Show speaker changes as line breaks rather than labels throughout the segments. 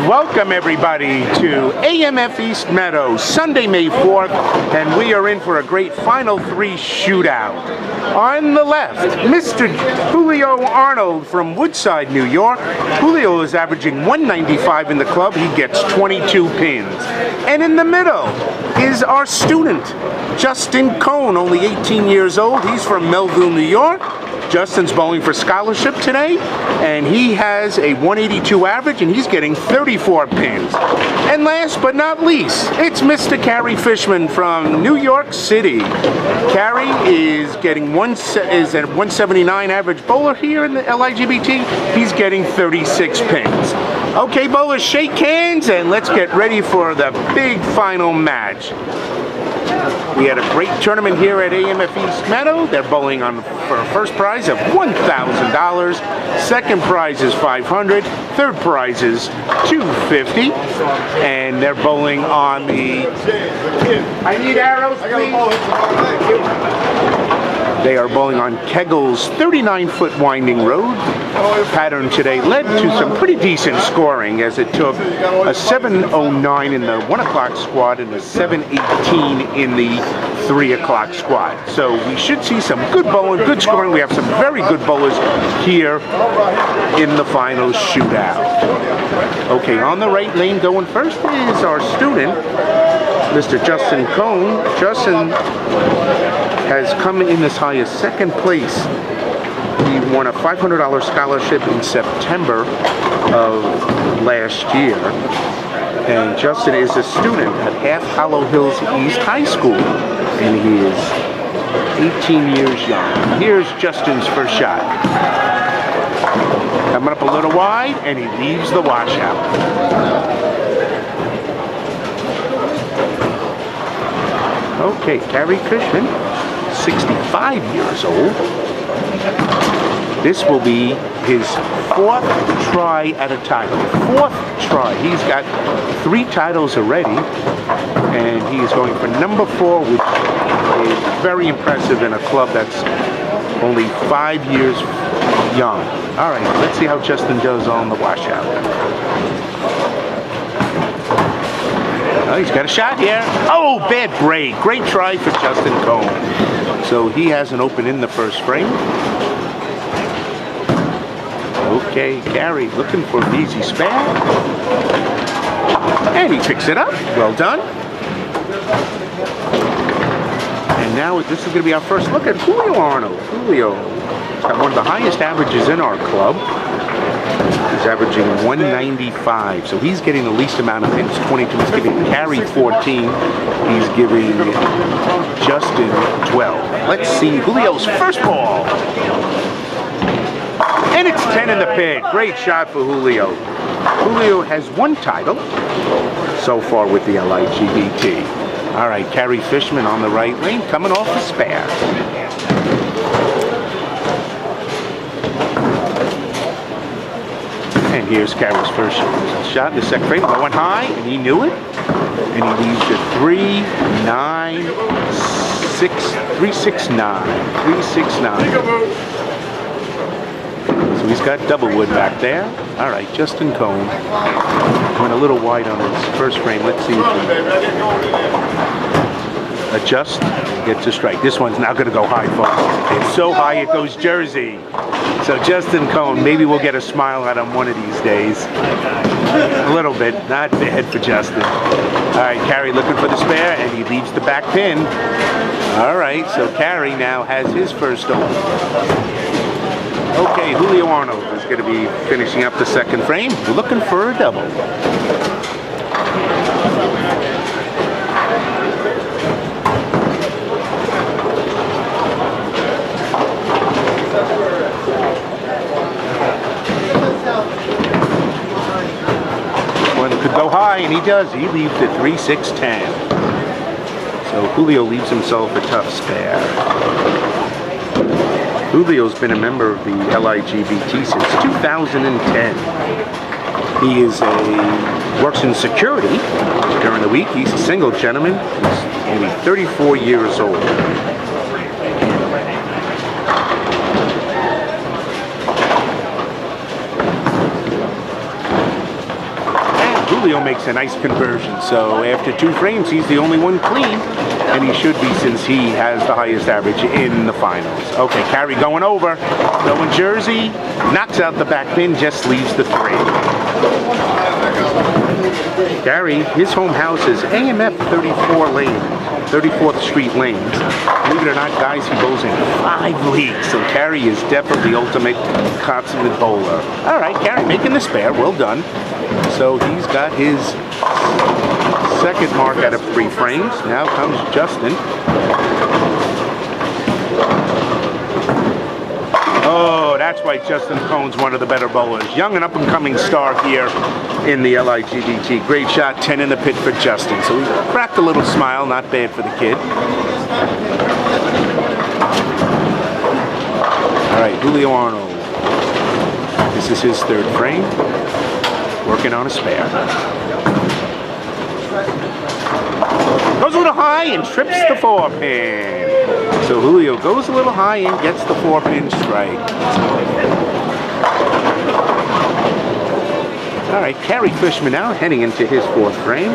Welcome everybody to AMF East Meadow, Sunday, May 4th, and we are in for a great Final 3 shootout. On the left, Mr. Julio Arnold from Woodside, New York. Julio is averaging 195 in the club. He gets 22 pins. And in the middle is our student, Justin Cohen, only 18 years old. He's from Melville, New York. Justin's bowling for scholarship today, and he has a 182 average, and he's getting 34 pins. And last but not least, it's Mr. Cary Fishman from New York City. Cary is getting a 179 average bowler here in the LIGBT. He's getting 36 pins. Okay, bowlers, shake hands, and let's get ready for the big final match. We had a great tournament here at AMF East Meadow. They're bowling on for a first prize of $1,000. Second prize is $500. Third prize is $250. And they're bowling on the... I need arrows, please. They are bowling on Kegel's 39-foot winding road. Pattern today led to some pretty decent scoring, as it took a 709 in the 1 o'clock squad and a 718 in the 3 o'clock squad. So we should see some good bowling, good scoring. We have some very good bowlers here in the final shootout. Okay, on the right lane going first is our student, Mr. Justin Cohen. Justin has come in as high as second place. He won a $500 scholarship in September of last year. And Justin is a student at Half Hollow Hills East High School. And he is 18 years young. Here's Justin's first shot. Coming up a little wide, and he leaves the washout. Okay, Cary Fishman, 65 years old. This will be his 4th try at a title. 4th try. He's got 3 titles already, and he is going for number 4, which is very impressive in a club that's only 5 years young. All right, let's see how Justin does on the washout. Oh, he's got a shot here. Oh, bad break. Great try for Justin Cohen. So he hasn't opened in the first frame. Okay, Cary looking for an easy spare. And he picks it up. Well done. And now this is going to be our first look at Julio Arnold. Julio has got one of the highest averages in our club. He's averaging 195, so he's getting the least amount of pins, 22. He's giving Cary 14. He's giving Justin 12. Let's see Julio's first ball. And it's 10 in the pit. Great shot for Julio. Julio has 1 title so far with the LIGBT. All right, Cary Fishman on the right lane, coming off the spare. And here's Cary's first shot in the second frame. Going high, and he knew it. And he leaves it 369. So he's got double wood back there. All right, Justin Cohen went a little wide on his first frame. Let's see if he adjusts and gets a strike. This one's now going to go high, folks. It's so high it goes Jersey. So Justin Cohen, maybe we'll get a smile out of him one of these days. A little bit, not bad for Justin. All right, Cary looking for the spare, and he leaves the back pin. All right, so Cary now has his first open. Okay, Julio Arnold is going to be finishing up the second frame, looking for a double. One could go high, and he does. He leaves it 3-6-10. So Julio leaves himself a tough spare. Julio's been a member of the LIGBT since 2010. He works in security during the week. He's a single gentleman. He's only 34 years old. Julio makes a nice conversion. So after 2 frames, he's the only one clean, and he should be since he has the highest average in the finals. Okay, Cary going over, going Jersey, knocks out the back pin, just leaves the 3. Cary, his home house is AMF 34th Street Lanes. Believe it or not, guys, he bowls in 5 leagues, so Cary is definitely the ultimate consummate bowler. All right, Cary making the spare, well done. So he's got his second mark out of 3 frames. Now comes Justin. Oh, that's why Justin Cohen's one of the better bowlers. Young and up-and-coming star here in the LIGBT. Great shot, 10 in the pit for Justin. So he cracked a little smile, not bad for the kid. All right, Julio Arnold. This is his 3rd frame. Working on a spare. Goes a little high and trips the 4-pin. So Julio goes a little high and gets the 4-pin strike. All right, Cary Fishman now heading into his 4th frame.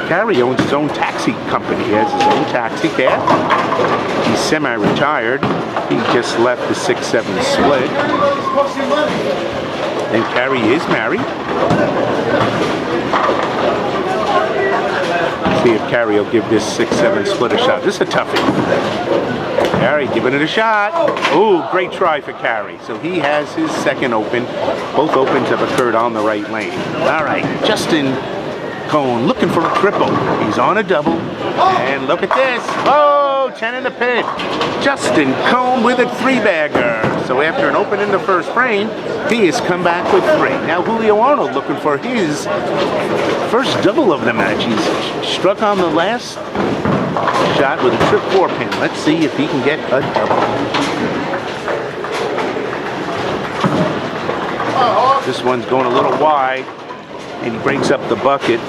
Cary owns his own taxi company. He has his own taxi cab. He's semi-retired. He just left the 6-7 split. And Cary is married. See if Cary will give this 6-7 split a shot. This is a toughie. Cary giving it a shot. Oh, great try for Cary. So he has his 2nd open. Both opens have occurred on the right lane. All right, Justin Cohen looking for a triple. He's on a double. And look at this. Oh, 10 in the pit. Justin Cohen with a 3-bagger. So after an open in the 1st frame, he has come back with 3. Now Julio Arnold looking for his first double of the match. He's struck on the last shot with a trip 4-pin. Let's see if he can get a double. This one's going a little wide, and he breaks up the bucket,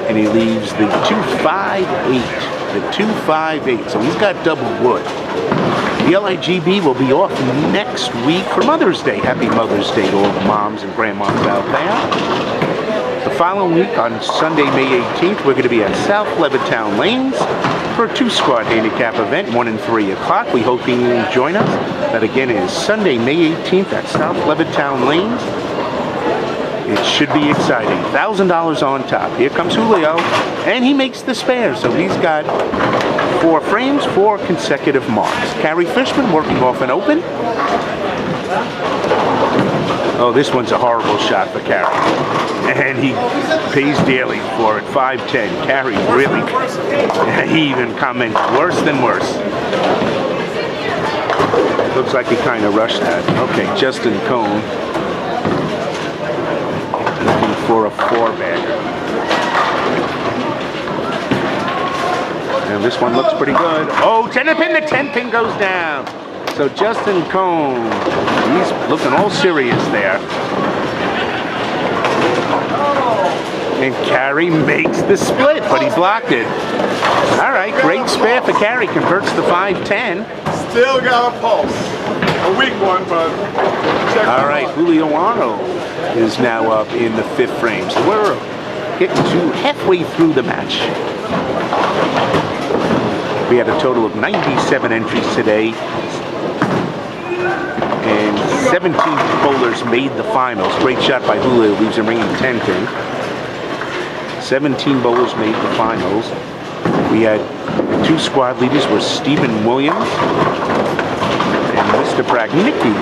and he leaves the 258. The 258. So he's got double wood. The LIGB will be off next week for Mother's Day. Happy Mother's Day to all the moms and grandmoms out there. The following week, on Sunday, May 18th, we're going to be at South Levittown Lanes for a 2-squad handicap event, 1 and 3 o'clock. We hope you can join us. That again is Sunday, May 18th at South Levittown Lanes. It should be exciting. $1,000 on top. Here comes Julio, and he makes the spare. So he's got 4 frames, 4 consecutive marks. Cary Fishman working off an open. Oh, this one's a horrible shot for Cary. And he pays dearly for it, 5-10. Cary really, he even comments, worse than worse. Looks like he kind of rushed that. Okay, Justin Cohen looking for a 4-bagger. And this one looks pretty good. Oh, 10 pin, the 10 pin goes down. So Justin Cohen, he's looking all serious there. And Cary makes the split, but he blocked it. All right, great spare for Cary, converts the 5-10.
Still got a pulse. A weak one, but
all right, Julio Arnold is now up in the 5th frame. So we're getting to halfway through the match. We had a total of 97 entries today. And 17 bowlers made the finals. Great shot by Julio, leaves him ringing 10-pin. 17 bowlers made the finals. We had the 2 squad leaders were Stephen Williams and Mr. Bragnicki.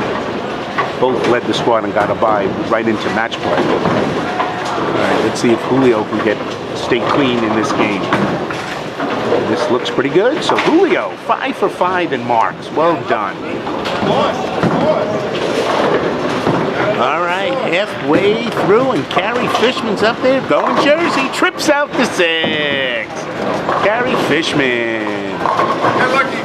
Both led the squad and got a bye right into match play. All right, let's see if Julio can stay clean in this game. This looks pretty good. So Julio, 5 for 5 in marks. Well done. All right, halfway through, and Cary Fishman's up there going Jersey. Trips out the 6. Cary Fishman.
Get lucky.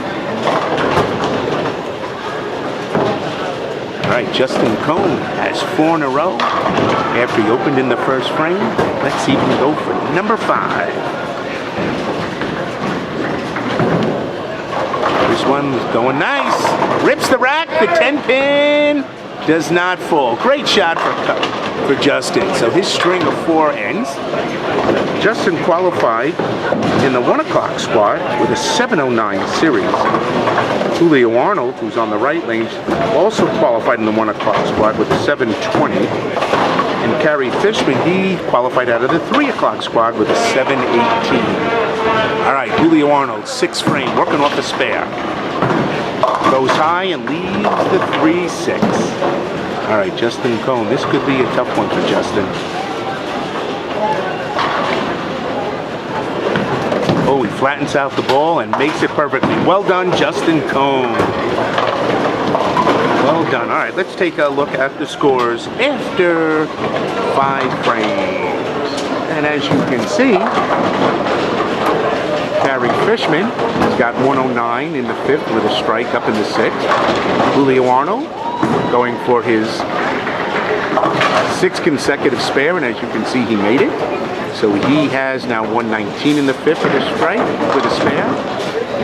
All right, Justin Cohen has 4 in a row after he opened in the 1st frame. Let's see if he can go for number 5. This one's going nice. Rips the rack, the 10 pin. does not fall. Great shot for Justin. So his string of 4 ends. Justin qualified in the 1 o'clock squad with a 7:09 series. Julio Arnold, who's on the right lane, also qualified in the 1 o'clock squad with a 7:20. And Cary Fishman, he qualified out of the 3 o'clock squad with a 7:18. All right, Julio Arnold, 6th frame, working off the spare. Goes high and leaves the 3-6. All right, Justin Cohen, this could be a tough one for Justin. Oh, he flattens out the ball and makes it perfectly. Well done, Justin Cohen. Well done. All right, let's take a look at the scores after 5 frames. And as you can see, Cary Fishman has got 109 in the 5th with a strike up in the 6th. Julio Arnold going for his 6th consecutive spare, and as you can see, he made it. So he has now 119 in the 5th with a strike, with a spare.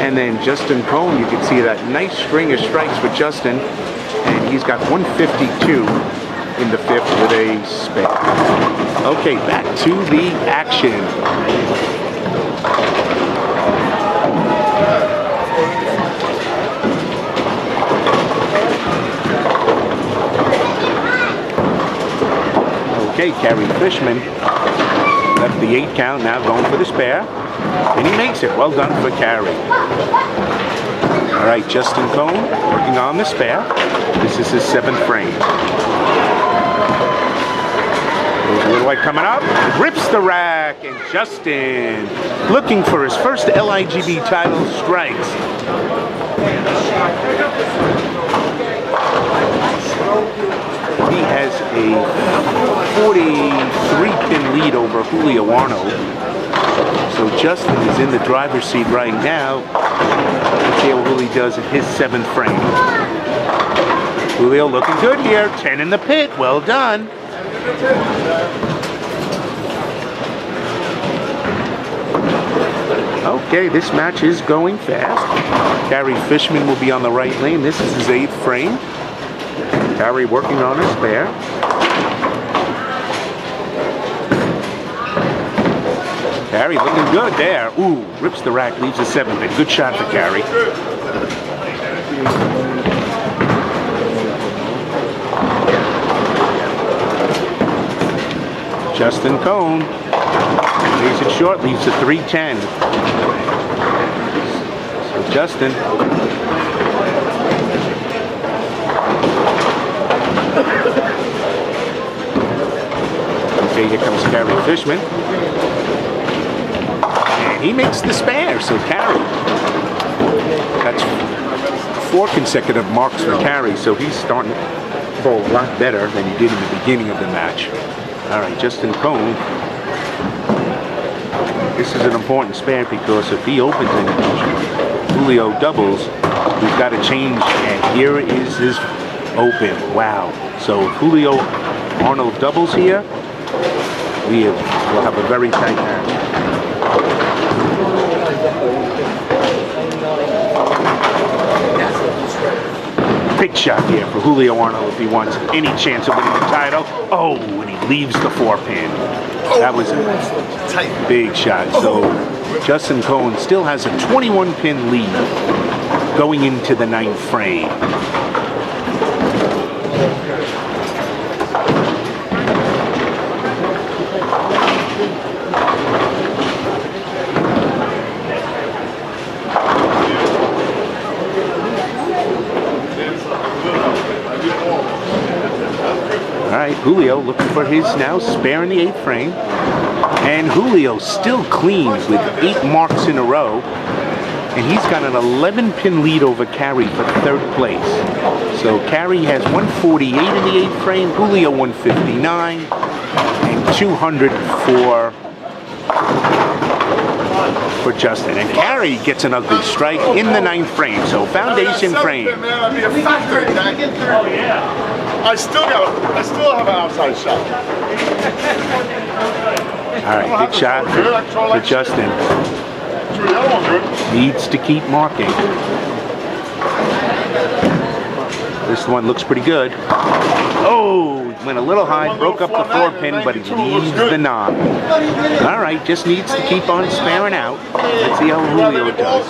And then Justin Cohen, you can see that nice string of strikes for Justin. And he's got 152 in the 5th with a spare. Okay, back to the action. Okay, Cary Fishman left the 8 count, now going for the spare. And he makes it. Well done for Cary. All right, Justin Cohen working on the spare. This is his 7th frame. There's a little white coming up. Rips the rack, and Justin looking for his first LIGBT title strikes. He has a 43-pin lead over Julio Arnold. So Justin is in the driver's seat right now. Let's see how Julio does in his 7th frame. Julio looking good here. 10 in the pit. Well done. Okay, this match is going fast. Cary Fishman will be on the right lane. This is his 8th frame. Cary working on his spare. Cary looking good there. Ooh, rips the rack, leaves the 7th. A good shot for Cary. Justin Cohen leaves it short, leaves the 3-10. So Justin. Okay, here comes Cary Fishman. And he makes the spare, so Cary. That's 4 consecutive marks for Cary, so he's starting to bowl a lot better than he did in the beginning of the match. All right, Justin Cohen. This is an important spare because if he opens and Julio doubles, we've got to change. And here is his open. Wow. So if Julio Arnold doubles here, we'll have a very tight match. Big shot here for Julio Arnold if he wants any chance of winning the title. Oh, and he leaves the 4-pin. That was a big shot. So Justin Cohen still has a 21-pin lead going into the 9th frame. All right, Julio looking for his now spare in the 8th frame. And Julio still clean with 8 marks in a row. And he's got an 11-pin lead over Cary for 3rd place. So Cary has 148 in the 8th frame, Julio 159, and 200 for Justin. And Cary gets an ugly strike in the 9th frame. So foundation frame.
I still have an outside shot.
All right, big shot for Justin. Needs to keep marking. This one looks pretty good. Oh, went a little high, broke up the 4-pin, but he needs the 9. All right, just needs to keep on sparing out. Let's see how Julio does.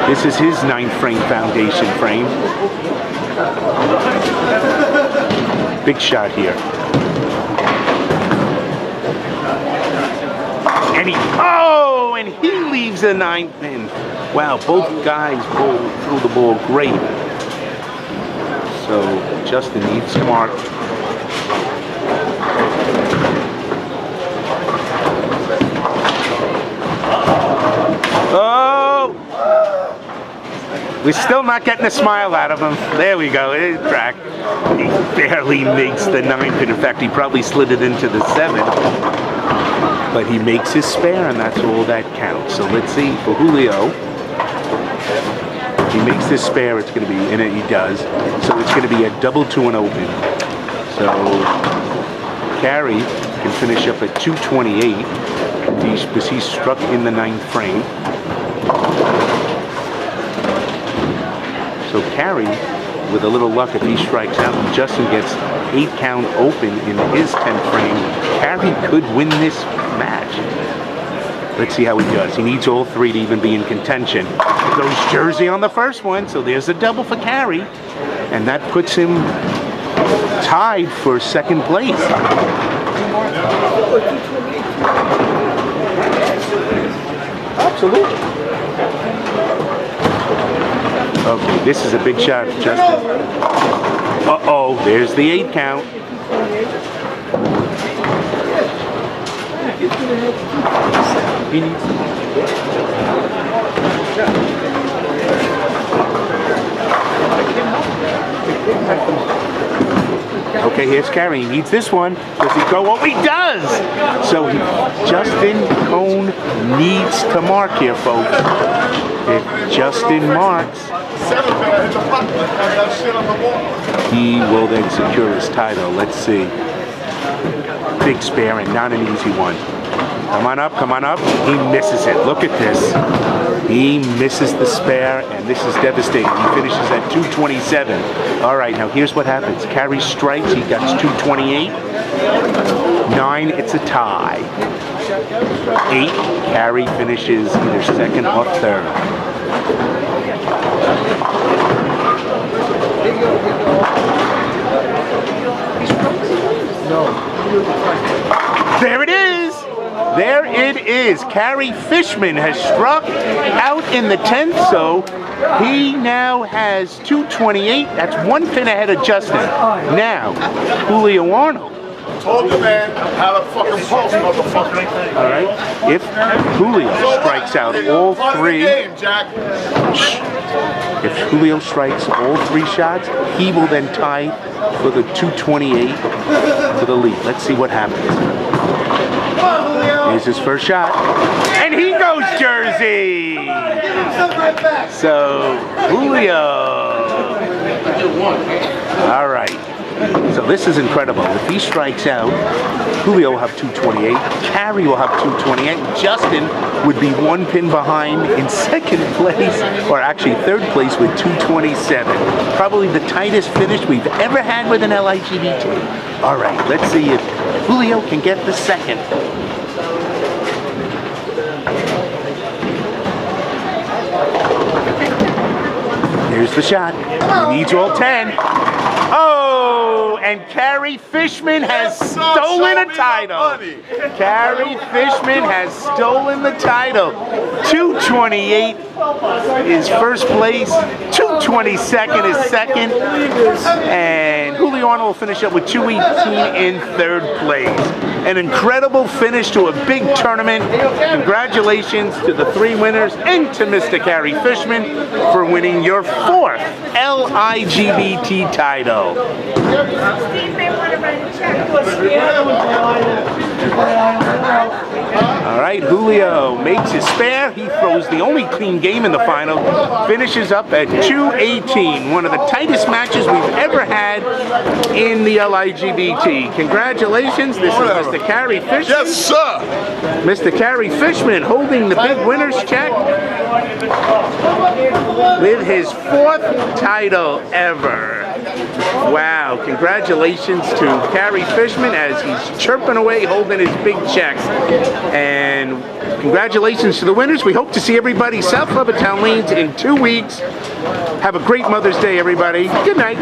This is his 9th frame foundation frame. Big shot here. And he leaves the 9-pin. Wow, both guys threw the ball great. So Justin needs to mark. Oh! We're still not getting a smile out of him. There we go, it's cracked. He barely makes the 9-pin. In fact, he probably slid it into the 7. But he makes his spare, and that's all that counts. So let's see for Julio. He makes this spare, it's going to be, and he does. So it's going to be a double to an open. So Cary can finish up at 228 because he's struck in the 9th frame. So Cary, with a little luck, if he strikes out and Justin gets 8 count open in his 10th frame, Cary could win this match. Let's see how he does. He needs all 3 to even be in contention. Goes Jersey on the first one, so there's a double for Cary, and that puts him tied for 2nd place. Absolutely. Okay, this is a big shot, Justin. Uh-oh, there's the 8 count. He needs Okay, here's Cary. He needs this one. Does he go? Oh, he does! So Justin Cohen needs to mark here, folks. If Justin marks, he will then secure his title. Let's see. Big spare and not an easy one. Come on up, come on up. He misses it. Look at this. He misses the spare, and this is devastating. He finishes at 227. All right, now here's what happens. Cary strikes, he gets 228. 9, it's a tie. 8, Cary finishes either 2nd or 3rd. There it is! There it is. Cary Fishman has struck out in the 10th, so he now has 228. That's 1 pin ahead of Justin. Now, Julio Arnold.
Told the man how to fucking pulse, motherfucker.
All right. If Julio strikes out all 3, if Julio strikes all 3 shots, he will then tie for the 228 for the lead. Let's see what happens. Here's his first shot, and he goes Jersey. So Julio. All right. So this is incredible. If he strikes out, Julio will have 228. Cary will have 228. Justin would be 1 pin behind in 2nd place, or actually 3rd place with 227. Probably the tightest finish we've ever had with an LIGBT. All right, let's see if Julio can get the 2nd. Here's the shot. He needs all 10. Oh, and Cary Fishman has stolen a title. Cary Fishman has stolen the title. 228 is 1st place. 222nd is 2nd. And Julio Arnold will finish up with 218 in 3rd place. An incredible finish to a big tournament. Congratulations to the 3 winners and to Mr. Cary Fishman for winning your 4th LIGBT title.
Steve may want to write a check.
All right, Julio makes his spare. He throws the only clean game in the final. Finishes up at 218. One of the tightest matches we've ever had in the LIGBT. Congratulations. This is Mr. Cary Fishman.
Yes, sir.
Mr. Cary Fishman holding the big winner's check with his 4th title ever. Wow, congratulations to Cary Fishman as he's chirping away holding his big check. And congratulations to the winners. We hope to see everybody South Levittown Lanes in 2 weeks. Have a great Mother's Day, everybody. Good night.